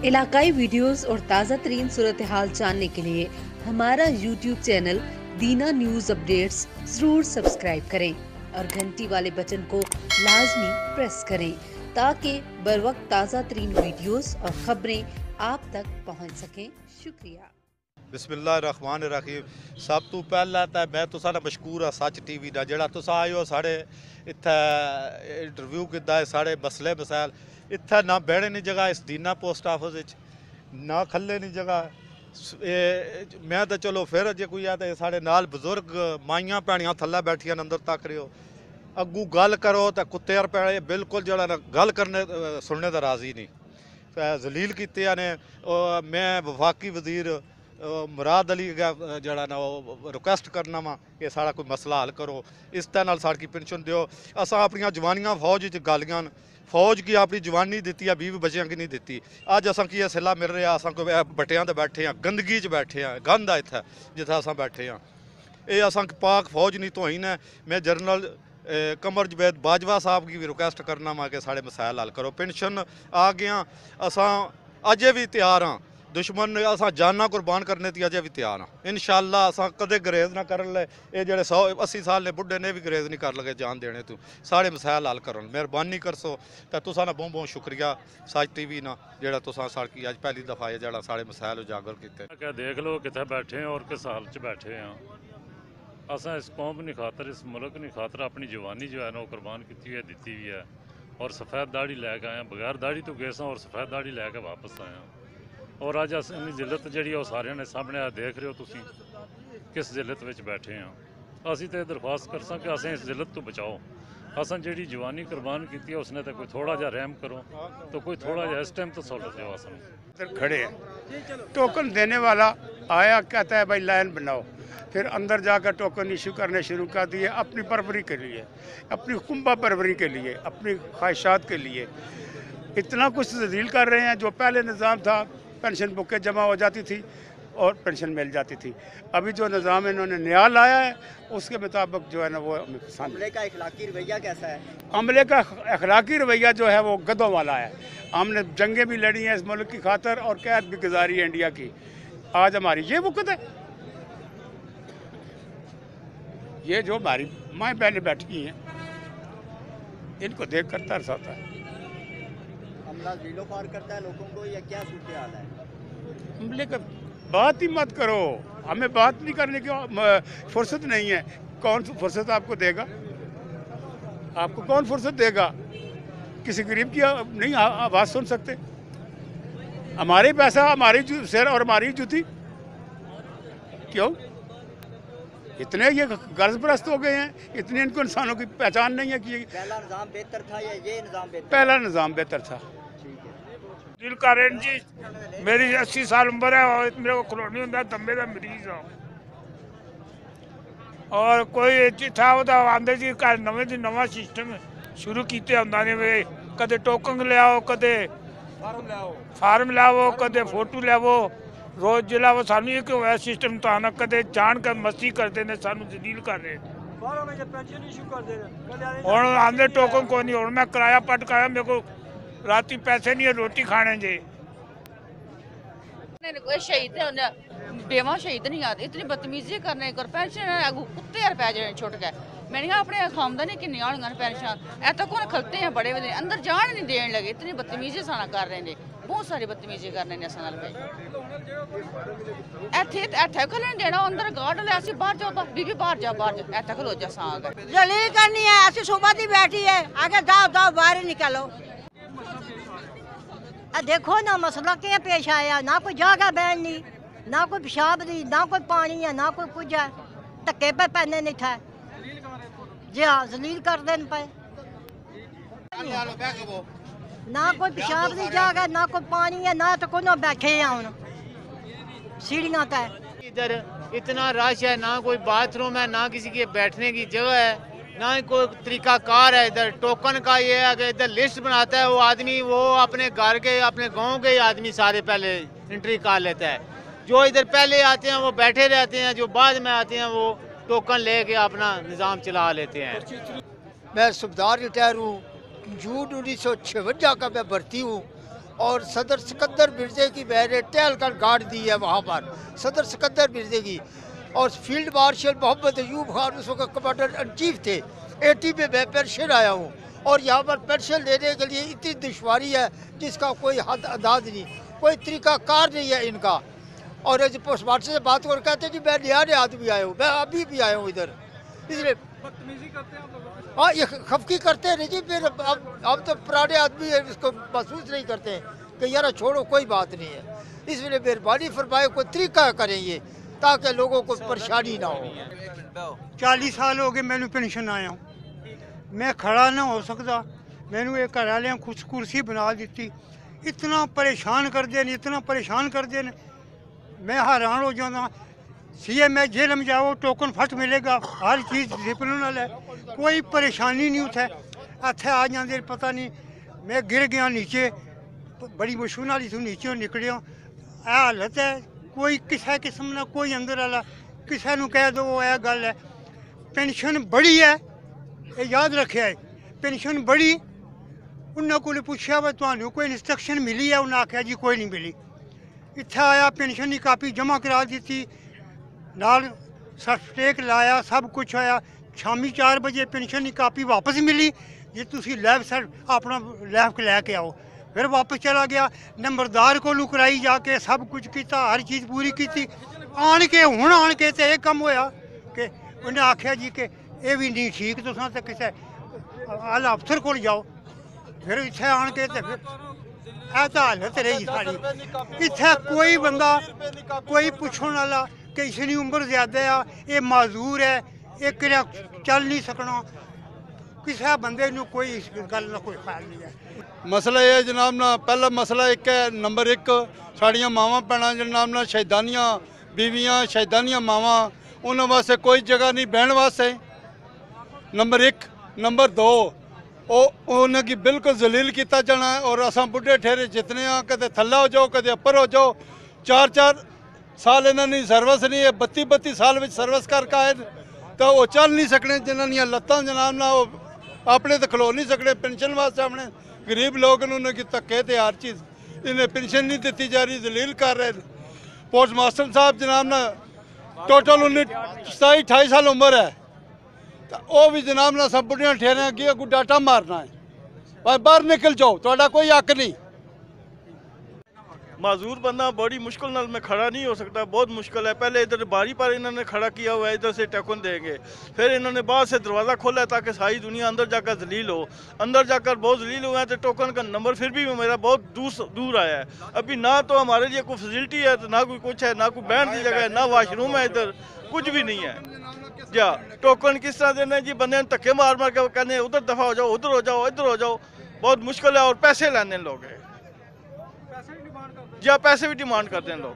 इलाकाई videos और ताज़ा तरीन सूरत हाल जानने के लिए हमारा YouTube चैनल दीना न्यूज़ अपडेट्स जरूर सब्सक्राइब करें और घंटी वाले बटन को लाजमी प्रेस करें ताकि बर वक्त ताज़ा तरीन वीडियोस और खबरें आप तक पहुंच सकें। शुक्रिया। बिस्मिल्लाहिर्रहमानिर्रहीम। सब तो पहला तो मैं तुसा ना मशकूर हाँ सच TV का जड़ा तुसा आयो साढ़े इत्थे इंटरव्यू किया है साढ़े मसले मसाइल इत्थे ना बैठने नहीं जगह इस दीना पोस्ट ऑफिस ना खल्ले नहीं जगह मैं तो चलो फिर जे कोई है तो साढ़े नाल बजुर्ग माइयां भैनियां थल्ले बैठियां अंदर तक रहे हो अगू गल करो तो कुत्ते पे बिल्कुल जरा ना गल करने सुनने का राजी नहीं जलील किते ने। मैं वफाकी वजीर मुराद अली जड़ा ना रिक्वेस्ट करना वा कि सारा कोई मसला हल करो इस तरह साड़ी पेंशन दो। असा अपन जवानियां फौज गालियां फौज की अपनी जवानी दी है 20 बच्चों की नहीं दी। अज असा की सिला मिल रहा असा कोई बटियां तो बैठे हाँ गंदगी च बैठे हाँ गंद है इतना जिथे असा बैठे हाँ ये असा पाक फौज नहीं तोहीन है। मैं जनरल कमर जवेद बाजवा साहब की भी रिक्वेस्ट करना वा कि साढ़े मसाइल हल करो। पेंशन आ गया असा अजे भी तैयार हाँ दुश्मन ने असा जाना कुर्बान करने की अजे भी तैयार हाँ। इंशाअल्लाह असा कदे गरेज ना कर ले ये जड़े 100-80 साल ने बुढ़े ने भी गरेज नहीं कर लगे जान देने तू साढ़े मसाइल हल कर मेहरबानी कर सो। तो तुसा ना बहुत बहुत शुक्रिया सच TV ना जड़ा तुसा साड़ी अज पहली दफ़ा है जड़ा साढ़े मसाइल उजागर किए। देख लो कितने बैठे हैं और किस हाल च बैठे हैं। असा इस कौम नहीं खातर इस मुल्क नहीं खातर अपनी जवानी जो है ना कुर्बान की हुई है दी हुई है और सफ़ेद दाढ़ी लैके आए बगैर दाढ़ी तो गए और सफ़ेद दाढ़ी लैके वापस आए और अज अस इन्नी जिलत जी सारे ने सामने देख रहे हो तुम किस जिलत में बैठे हैं। असी तो दरख्वास्त कर सकें असें इस जिलत तो बचाओ असन जी जवानी कुर्बान की है उसने तो कोई थोड़ा जहा रहम करो तो कोई थोड़ा जहा इस टाइम तो सहूलत दो असन खड़े हैं। टोकन देने वाला आया कहता है भाई लाइन बनाओ फिर अंदर जाकर टोकन इशू करने शुरू कर दिए अपनी परवरी के लिए अपनी कुंभा परवरी के लिए अपनी ख्वाहिशात के लिए इतना कुछ तब्दील कर रहे हैं। जो पहले निज़ाम था पेंशन बुकें जमा हो जाती थी और पेंशन मिल जाती थी। अभी जो निज़ाम इन्होंने नया लाया है उसके मुताबिक जो है ना वो अमले का अखलाकी रवैया कैसा है? अमले का अखलाकी रवैया जो है वो गधों वाला है। हमने जंगें भी लड़ी हैं इस मुल्क की खातर और कैद भी गुजारी है इंडिया की। आज हमारी ये वक़्त है ये जो हमारी माएँ बहनें बैठी हैं इनको देख कर तरस आता है। अमला ढीलो पार करता है लोगों को या क्या सूरत हाल है? अमले का बात ही मत करो हमें बात नहीं करने की फुर्सत नहीं है। कौन फुर्सत आपको देगा? आपको कौन फुर्सत देगा? किसी गरीब की नहीं आवाज़ सुन सकते? हमारे पैसा हमारी सिर और हमारी जूती क्यों? इतने ये गर्ज परस्त हो गए हैं इतने इनको इंसानों की पहचान नहीं है कि पहला निज़ाम बेहतर था या ये निज़ाम बेहतर? पहला निज़ाम बेहतर था। दिल का रेंज जी मेरी 80 साल उम्र है और मेरे को कॉलोनी होता दम्बे का मरीज हो और कोई था आंदे जी नवे जी नवा सिस्टम शुरू किए होंगे वे कदे टोकन ले आओ कदे फार्म लाओ कदे फोटो लाओ रोज जिला सानू एक होया सिस्टम तो आना कदे जान कर मस्ती करते हैं सानू जलील कर रहे और आंदे टोकन को नहीं और मैं किराया पटकाया मेरे को राती पैसे नहीं है रोटी खाने जे शहीद बेवा शहीद नहीं आते इतनी बदतमीजी करने कर पेंशन कुत्ते यार पै जाने छुट गए। मैंने कहा अपने खामदा नहीं किन्नी आनियां पेंशन ऐसा कौन खलते हैं बड़े बड़े अंदर जान नहीं देन लगे इतनी बदतमीजी साना कर रहे हैं बहुत सारी बदतमीजी कर रहे हैं अस इतने खलन देना अंदर गार्ड ले अस बाहर जाओ बीबी बाहर जाओ इतना खलो जा सांग जलील करनी है असि सुबह की बैठी है आगे जाओ जाओ बाहर निकलो। देखो ना मसला क्या पेश आया ना कोई जगह बैठनी ना कोई पेशाब दी ना कोई पानी है ना कोई कुछ है धक्के पे पैने नहीं था जी हाँ जलील कर देन पे ना कोई पेशाब दी जगह ना कोई पानी है ना तो कोनो बैठे हैं हूँ सीढ़ियाँ का इधर इतना रश है ना कोई बाथरूम है ना किसी के बैठने की जगह है ना ही कोई तरीकाकार है। इधर टोकन का ये है कि इधर लिस्ट बनाता है वो आदमी वो अपने घर के अपने गांव के आदमी सारे पहले एंट्री कर लेता है। जो इधर पहले आते हैं वो बैठे रहते हैं जो बाद में आते हैं वो टोकन लेके अपना निज़ाम चला लेते हैं। मैं सूबेदार रिटायर हूँ जून 1956 का मैं भर्ती हूँ और सदर सिकंदर मिर्जे की मैंने टहल कर गाड़ दी है वहाँ पर, सदर सिकंदर मिर्जे की। और फील्ड मार्शल मोहम्मद अयूब खान उस वक्त कमांडर इन चीफ थे। 80 में मैं पेंशन आया हूँ और यहाँ पर पेंशन लेने के लिए इतनी दुश्वारी है जिसका कोई हद अंदाज नहीं, कोई तरीक़ाकार नहीं है इनका। और पोस्ट मास्टर से बात कर कहते जी मैं नया आदमी आया हूँ, मैं अभी भी आया हूँ इधर, इसलिए हाँ ये खफकी करते हैं जी। फिर अब तो पुराने आदमी है, इसको महसूस नहीं करते हैं कि यार छोड़ो कोई बात नहीं है। इसलिए मेहरबानी फरमाए कोई तरीका करें ये, ताकि लोगों को परेशानी ना हो। 40 साल हो गए मैंने पेंशन आया हूँ, मैं खड़ा ना हो सकता, मैंने एक घर वाले कुछ कुर्सी बना दी। इतना परेशान कर देने, इतना परेशान कर देने, मैं हैरान हो जाना। CM जेल में जाओ टोकन फट मिलेगा, हर चीज़ डिसिप्लिन है, कोई परेशानी नहीं उठे। इतने आ जाते पता नहीं, मैं गिर गया नीचे, बड़ी मुश्किल नाल इथों नीचे निकलिया। हालत है कोई किसी किस्म ना, कोई अंदर वाला किसी को कह दो यह गल है। पेंशन बड़ी है ये याद रखे, पेंशन बड़ी। उन्होंने को पूछा वा तो कोई इंस्ट्रक्शन मिली है, उन्हें आख्या जी कोई नहीं मिली। इत्थे आया पेंशन की कापी जमा करा दी, नाल सर्टिफिकेट लाया, सब कुछ होया। शामी 4 बजे पेंशन की कापी वापस मिली जी तुसी लैब सर अपना लैब लैके आओ। फिर वापस चला गया, नंबरदार को कराई जाके सब कुछ किया, हर चीज़ पूरी की। आन के हुण आन के तो यह कम होया कि उन्हें आख्या जी कि यह भी नहीं ठीक, तुसां तो किसी आला अफसर को जाओ। फिर इत्थे आन के तो फिर तो हालत रही सारी। इत्थे कोई बंदा कोई पुछण वाला कि इसकी उम्र ज़्यादा है, ये माजूर है, ये किरा चल नहीं सकना, किसी बंदे नूं कोई इस गल का कोई ख्याल नहीं है। मसला यह जनाब ना, पहला मसला एक है, नंबर 1 साड़ियाँ मावां भैणां जनाब ना शहीदानियाँ बीवियाँ, शहीदानियाँ मावां, उन्होंने वास्ते कोई जगह नहीं बहन वास्ते, नंबर 1। नंबर 2 उन्हें बिल्कुल जलील किया जाना है। और असा बुढ़े ठेरे जितने हाँ, कदे थल्ला हो जाओ कदे अपर हो जाओ। 4-4 साल इन्होंने सर्विस नहीं है, 32-32 साल में सर्विस करके आए तो वो चल नहीं सकने, जिन्होंने लत्तां जनाब ना वो अपने तो खलो नहीं सकते। पेंशन वास्ते अपने गरीब लोग उन्होंने धक्के थे हर चीज़, इन्हें पेंशन नहीं दी जा रही, जलील कर रहे। पोस्ट मास्टर साहब जनाब ना टोटल 27-28 साल उम्र है, तो वो भी जनाब ना सब बुढ़िया ठेरे अगे अगू डाटा मारना है, पर बाहर निकल जाओ, थोड़ा कोई हक नहीं। माजूर बंदा बड़ी मुश्किल नाल में खड़ा नहीं हो सकता, बहुत मुश्किल है। पहले इधर बारी पर इन्होंने खड़ा किया हुआ है, इधर से टोकन देंगे, फिर इन्होंने बाहर से दरवाज़ा खोला है ताकि सारी दुनिया अंदर जाकर जलील हो। अंदर जाकर बहुत जलील हुए हैं तो टोकन का नंबर फिर भी मेरा बहुत दूर आया है। अभी ना तो हमारे लिए कोई फैसिलिटी है, तो ना कोई कुछ है, ना कोई बैठने की जगह है, ना वाशरूम है, इधर कुछ भी नहीं है। क्या टोकन किस तरह देना है जी? बंदे धक्के मार मार के कहने उधर दफ़ा हो जाओ, उधर हो जाओ, इधर हो जाओ, बहुत मुश्किल है। और पैसे लेने लोग है या पैसे भी डिमांड करते हैं लोग।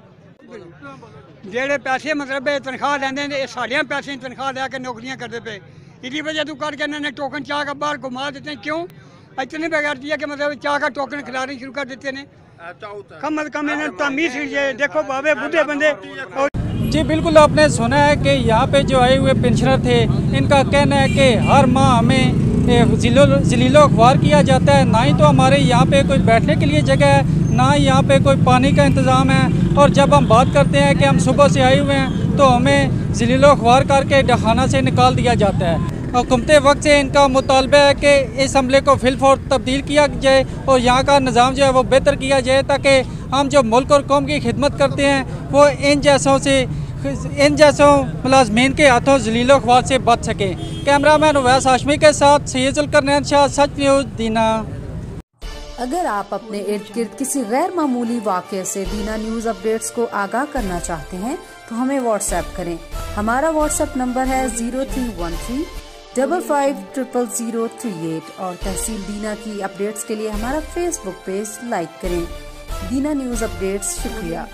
जेड़े पैसे मतलब तनख्वाह लेंगे साड़ियाँ पैसे तनख्वाह लैके नौकरियाँ करते पे, इसी वजह तो करके इन्होंने टोकन चाह का बाहर घुमा देते हैं। क्यों इतनी बेगैरती है कि मतलब चाह का टोकन खिलाने शुरू कर देते हैं। कम अज कम इन्होंने तमीज़ देखो बाबे बुढ़े बंदे। जी बिल्कुल, आपने सुना है कि यहाँ पे जो आए हुए पेंशनर थे, इनका कहना है कि हर माह हमें जलीलो अखबार किया जाता है, ना ही तो हमारे यहाँ पे कोई बैठने के लिए जगह है, ना ही यहाँ पे कोई पानी का इंतज़ाम है। और जब हम बात करते हैं कि हम सुबह से आए हुए हैं तो हमें जलीलो अखबार करके डखाना से निकाल दिया जाता है। हुकूमत वक्त से इनका मुतालबा है कि इस अमले को फिलफौर तब्दील किया जाए और यहाँ का निज़ाम जो है वो बेहतर किया जाए, ताकि हम जो मुल्क और कौम की खिदमत करते हैं वो इन जैसों मुलाजमीन के हाथों जलीलो अखबार से बच सकें। कैमरामैन उवैस हाशमी के साथ सैयद जुल्करनैन शाह, सच न्यूज़ दीना। अगर आप अपने इर्द गिर्द किसी गैर मामूली वाक़े से दीना न्यूज़ अपडेट्स को आगाह करना चाहते हैं तो हमें व्हाट्सएप करें। हमारा व्हाट्सएप नंबर है 0313 550038 और तहसील दीना की अपडेट्स के लिए हमारा फेसबुक पेज लाइक करें। दीना न्यूज़ अपडेट्स, शुक्रिया।